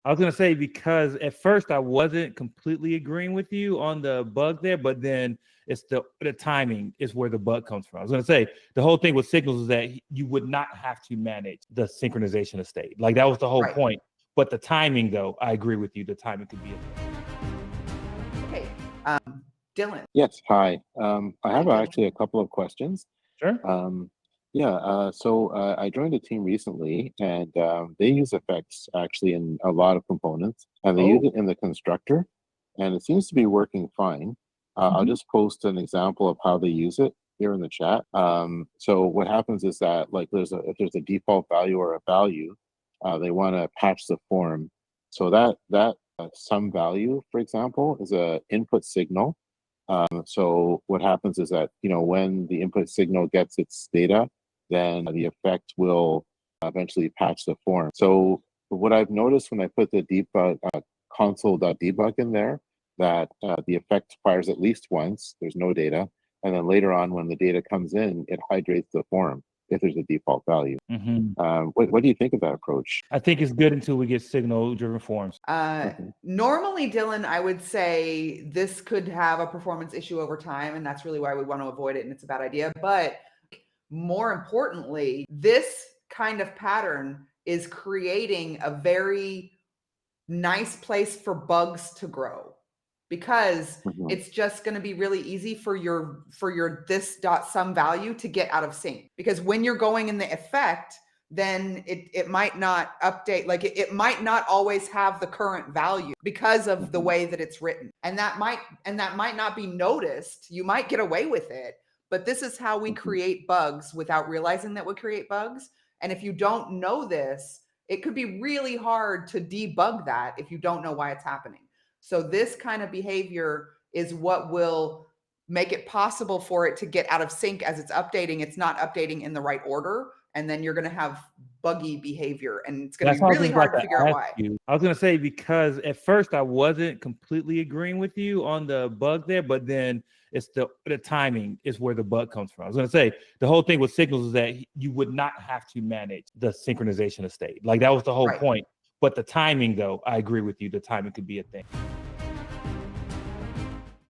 I was gonna say because at first I wasn't completely agreeing with you on the bug there, but then it's the timing is where the bug comes from. I was gonna say the whole thing with signals is that you would not have to manage the synchronization of state. Like that was the whole Right. point. But the timing, though, I agree with you. The timing could be Okay. Dylan. Yes, hi. I have Dylan. actually a couple of questions. sure. So I joined a team recently, and they use effects actually in a lot of components, and they use it in the constructor, and it seems to be working fine. I'll just post an example of how they use it here in the chat. So what happens is that like if there's a default value or a value, they want to patch the form. So that some value, for example, is a input signal. So what happens is that when the input signal gets its data, then the effect will eventually patch the form. So what I've noticed when I put the debug console.debug in there, that the effect fires at least once, there's no data, and then later on when the data comes in, it hydrates the form if there's a default value. What do you think of that approach? I think it's good until we get signal-driven forms. Normally, Dylan, I would say this could have a performance issue over time, and that's really why we want to avoid it, and it's a bad idea. But more importantly, this kind of pattern is creating a very nice place for bugs to grow, because it's just going to be really easy for your this dot sum value to get out of sync. Because when you're going in the effect, then it might not update, like it might not always have the current value because of the way that it's written. And that might not be noticed. You might get away with it, but this is how we create bugs without realizing that we create bugs. And if you don't know this, it could be really hard to debug that if you don't know why it's happening. So this kind of behavior is what will make it possible for it to get out of sync as it's updating. It's not updating in the right order. And then you're going to have buggy behavior, and it's going to be really hard to figure out why. I was going to say, because at first I wasn't completely agreeing with you on the bug there, but then it's the timing is where the bug comes from. I was going to say the whole thing with signals is that you would not have to manage the synchronization of state. Like that was the whole point. But the timing, though, I agree with you. The timing could be a thing.